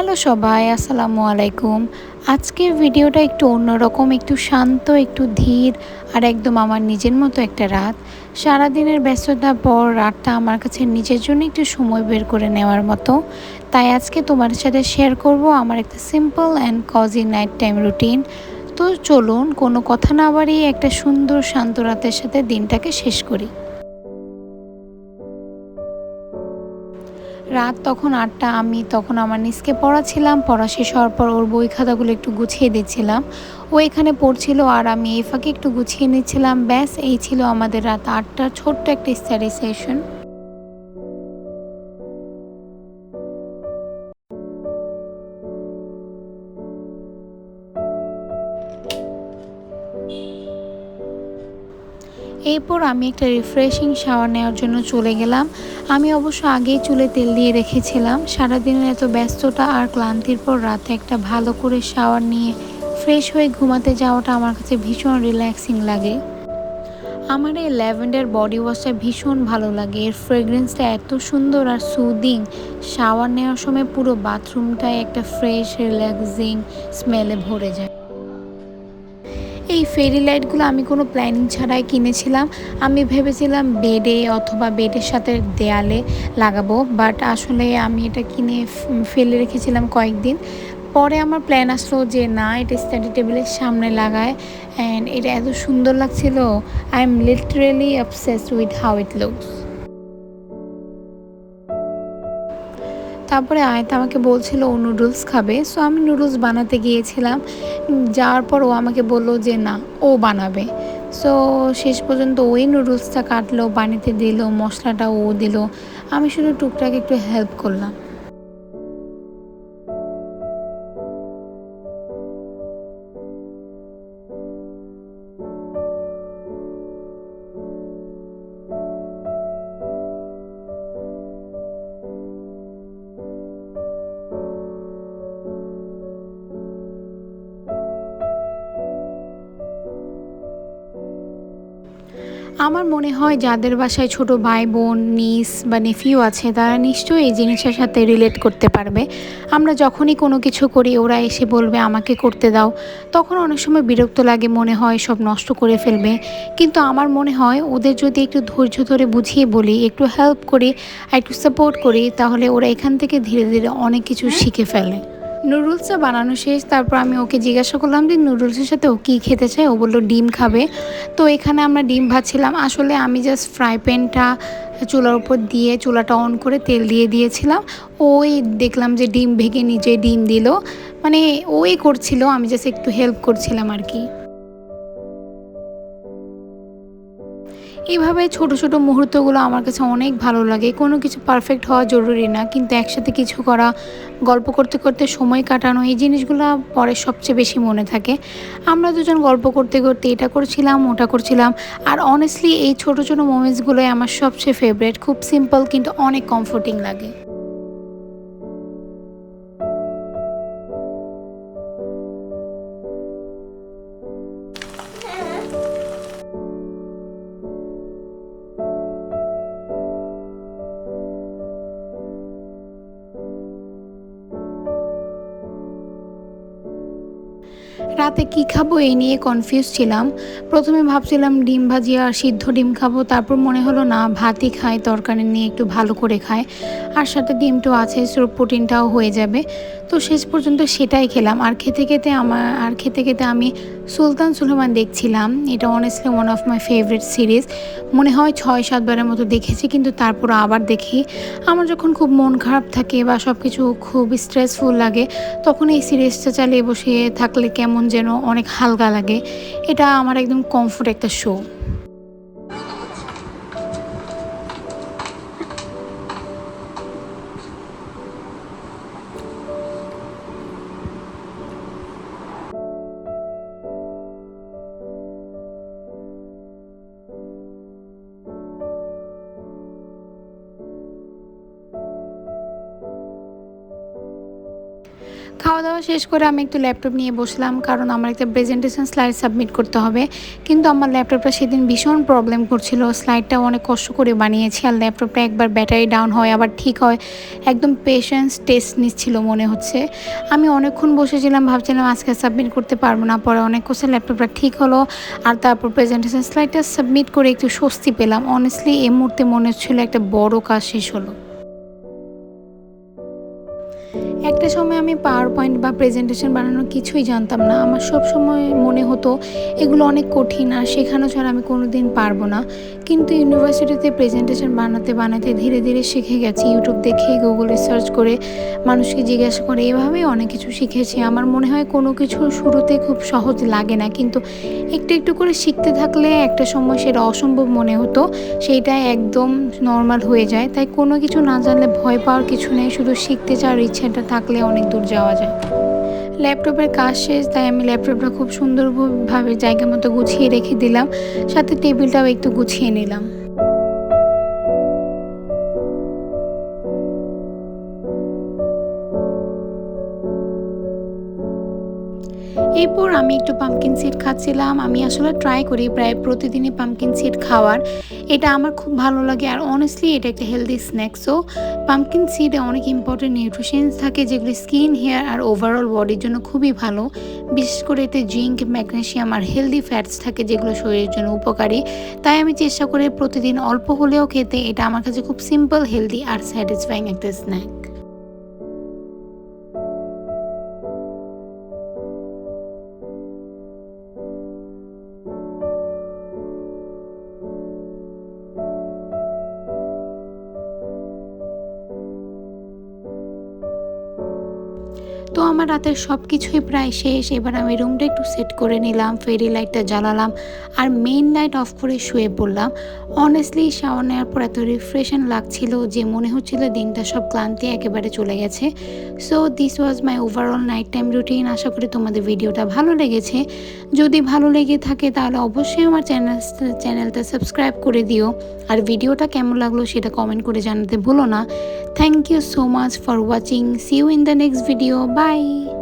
Hello সবাই, আসসালামু আলাইকুম। আজকের ভিডিওটা একটু অন্যরকম, একটু শান্ত, একটু ধীর আর একদম আমার নিজের মতো একটা রাত। সারাদিনের ব্যস্ততার পর রাতটা আমার কাছে নিজের জন্য একটু সময় বের করে নেওয়ার মতো। তাই আজকে তোমার সাথে শেয়ার করব আমার একটা simple and cosy night time routine. তো চলুন কোনো কথা না বাড়িয়ে একটা সুন্দর শান্ত রাতের সাথে দিনটাকে শেষ করি। রাত তখন ৮টা, আমি তখন আমার নিচকে পড়াচ্ছিলাম। পড়া শেষ হওয়ার পর ওর বই খাতাগুলো একটু গুছিয়ে দিচ্ছিলাম। ও এখানে পড়ছিল আর আমি এই ফাঁকে একটু গুছিয়ে নিচ্ছিলাম। ব্যাস এই ছিল আমাদের রাত ৮টার ছোট্ট একটা স্টাডি সেশন। এরপর আমি একটা রিফ্রেশিং শাওয়ার নেওয়ার জন্য চলে গেলাম। আমি অবশ্য আগেই চুলে তেল দিয়ে রেখেছিলাম। সারাদিনের এত ব্যস্ততা আর ক্লান্তির পর রাতে একটা ভালো করে শাওয়ার নিয়ে ফ্রেশ হয়ে ঘুমাতে যাওয়াটা আমার কাছে ভীষণ রিল্যাক্সিং লাগে। আমার এই ল্যাভেন্ডার বডি ওয়াশটা ভীষণ ভালো লাগে। এর ফ্রেগরেন্সটা এত সুন্দর আর সুদিং। শাওয়ার নেওয়ার সময় পুরো বাথরুমটাই একটা ফ্রেশ রিল্যাক্সিং স্মেলে ভরে যায়। এই ফেরি লাইটগুলো আমি কোনো প্ল্যানিং ছাড়াই কিনেছিলাম। আমি ভেবেছিলাম বেডে অথবা বেডের সাথে দেয়ালে লাগাবো, বাট আসলে আমি এটা কিনে ফেলে রেখেছিলাম কয়েকদিন। পরে আমার প্ল্যান আসলো যে না, এটা স্টাডি টেবিলের সামনে লাগায়। অ্যান্ড এটা এত সুন্দর লাগছিল। I am literally obsessed with how it looks. তারপরে আয়তা আমাকে বলছিল ও নুডলস খাবে, সো আমি নুডলস বানাতে গিয়েছিলাম। যাওয়ার পর ও আমাকে বলল যে না, ও বানাবে। সো শেষ পর্যন্ত ওই নুডলসটা কাটলো, বানিতে দিল, মশলাটা ও দিল। আমি শুধু টুকটাক একটু হেল্প করলাম। আমার মনে হয় যাদের বাসায় ছোট ভাই বোন, নিস বা নেফিউ আছে, তারা নিশ্চয়ই এই জিনিসের সাথে রিলেট করতে পারবে। আমরা যখনই কোনো কিছু করি ওরা এসে বলবে আমাকে করতে দাও। তখন অনেক সময় বিরক্ত লাগে, মনে হয় সব নষ্ট করে ফেলবে। কিন্তু আমার মনে হয় ওদের যদি একটু ধৈর্য ধরে বুঝিয়ে বলি, একটু হেল্প করি আর একটু সাপোর্ট করি, তাহলে ওরা এখান থেকে ধীরে ধীরে অনেক কিছু শিখে ফেলে। নুডলসটা বানানো শেষ। তারপর আমি ওকে জিজ্ঞাসা করলাম যে নুডলসের সাথে ও কী খেতে চায়। ও বললো ডিম খাবে। তো এখানে আমরা ডিম ভাজছিলাম। আসলে আমি জাস্ট ফ্রাই প্যানটা চুলার উপর দিয়ে চুলাটা অন করে তেল দিয়ে দিয়েছিলাম। ওই দেখলাম যে ডিম ভেঙে নিজে ডিম দিল। মানে ওই করছিল, আমি জাস্ট একটু হেল্প করছিলাম আর কি। এইভাবে ছোট ছোট মুহূর্তগুলো আমার কাছে অনেক ভালো লাগে। কোনো কিছু পারফেক্ট হওয়া জরুরি না, কিন্তু একসাথে কিছু করা, গল্প করতে করতে সময় কাটানো, এই জিনিসগুলো পরে সবচেয়ে বেশি মনে থাকে। আমরা দুজন গল্প করতে করতে এটা করছিলাম, ওটা করছিলাম। আর অনেস্টলি এই ছোট ছোট মোমেন্টসগুলোই আমার সবচেয়ে ফেভারিট। খুব সিম্পল কিন্তু অনেক কমফোর্টিং লাগে। রাতে কি খাবো এই নিয়ে কনফিউজ ছিলাম। প্রথমে ভাবছিলাম ডিম ভাজি আর সিদ্ধ ডিম খাবো, তারপর মনে হলো না, ভাতই খাই, তরকারি নিয়ে একটু ভালো করে খাই। আর সাথে ডিম তো আছে, সো প্রোটিনটাও হয়ে যাবে। তো শেষ পর্যন্ত সেটাই খেলাম। আর খেতে খেতে আমি সুলতান সুলেমান দেখছিলাম। এটা honestly one of my favourite series. মনে হয় ৬-৭ বারের মতো দেখেছি, কিন্তু তারপর আবার দেখি। আমার যখন খুব মন খারাপ থাকে বা সব কিছু খুব স্ট্রেসফুল লাগে, তখন এই সিরিজটা চালিয়ে বসে থাকলে কেমন যেন অনেক হালকা লাগে। এটা আমার একদম কমফোর্ট একটা শো। খাওয়া দাওয়া শেষ করে আমি একটু ল্যাপটপ নিয়ে বসলাম, কারণ আমার একটা প্রেজেন্টেশন স্লাইড সাবমিট করতে হবে। কিন্তু আমার ল্যাপটপটা সেদিন ভীষণ প্রবলেম করছিল। স্লাইডটা অনেক কষ্ট করে বানিয়েছি, আর ল্যাপটপটা একবার ব্যাটারি ডাউন হয় আবার ঠিক হয়, একদম পেশেন্স টেস্ট নিচ্ছিল মনে হচ্ছে। আমি অনেকক্ষণ বসেছিলাম, ভাবছিলাম আজকে সাবমিট করতে পারবো না। পরে অনেক কোসে ল্যাপটপটা ঠিক হলো, আর তারপর প্রেজেন্টেশন স্লাইডটা সাবমিট করে একটু স্বস্তি পেলাম। অনেস্টলি এই মুহূর্তে মনে হচ্ছিল একটা বড় কাজ শেষ হলো। একটা সময় আমি পাওয়ার পয়েন্ট বা প্রেজেন্টেশন বানানোর কিছুই জানতাম না। আমার সব সময় মনে হতো এগুলো অনেক কঠিন, আর শেখানো ছাড়া আমি কোনো দিন পারবো না। কিন্তু ইউনিভার্সিটিতে প্রেজেন্টেশন বানাতে বানাতে ধীরে ধীরে শিখে গেছি। ইউটিউব দেখে, গুগলে সার্চ করে, মানুষকে জিজ্ঞাসা করে, এভাবেই অনেক কিছু শিখেছি। আমার মনে হয় কোনো কিছু শুরুতে খুব সহজ লাগে না, কিন্তু একটু একটু করে শিখতে থাকলে একটা সময় সেটা অসম্ভব মনে হতো, সেইটাই একদম নর্মাল হয়ে যায়। তাই কোনো কিছু না জানলে ভয় পাওয়ার কিছু নেই, শুধু শিখতে চাওয়ার ইচ্ছাটা থাকলে অনেক দূর যাওয়া যায়। ল্যাপটপের কাজ শেষ, তাই আমি ল্যাপটপটা খুব সুন্দরভাবে জায়গা মতো গুছিয়ে রেখে দিলাম, সাথে টেবিলটাও একটু গুছিয়ে নিলাম। এরপর আমি একটু পাম্পকিন সিড খাচ্ছিলাম। আমি আসলে ট্রাই করি প্রায় প্রতিদিনই পাম্পকিন সিড খাওয়ার। এটা আমার খুব ভালো লাগে, আর অনেস্টলি এটা একটা হেলদি স্ন্যাক্সও। পাম্পকিন সিডে অনেক ইম্পর্টেন্ট নিউট্রিশনস থাকে, যেগুলি স্কিন, হেয়ার আর ওভারঅল বডির জন্য খুবই ভালো। বিশেষ করে এতে জিঙ্ক, ম্যাগনেসিয়াম আর হেলদি ফ্যাটস থাকে, যেগুলো শরীরের জন্য উপকারী। তাই আমি চেষ্টা করি প্রতিদিন অল্প হলেও খেতে। এটা আমার কাছে খুব সিম্পল, হেলদি আর স্যাটিসফাইং একটা স্ন্যাক। তো আমার রাতের সব কিছুই প্রায় শেষ। এবার আমি রুমটা একটু সেট করে নিলাম, ফেরি লাইটটা জ্বালালাম, আর মেইন লাইট অফ করে শুয়ে পড়লাম। অনেস্টলি শাওয়ার নেওয়ার পর এত রিফ্রেশন লাগছিল যে মনে হচ্ছিল দিনটা সব ক্লান্তি একেবারে চলে গেছে। So this was my overall night time routine. আশা করি তোমাদের ভিডিওটা ভালো লেগেছে। যদি ভালো লেগে থাকে তাহলে অবশ্যই আমার চ্যানেলটা সাবস্ক্রাইব করে দিও, আর ভিডিওটা কেমন লাগলো সেটা কমেন্ট করে জানাতে ভুলো না। Thank you so much for watching. See you in the next video. Bye.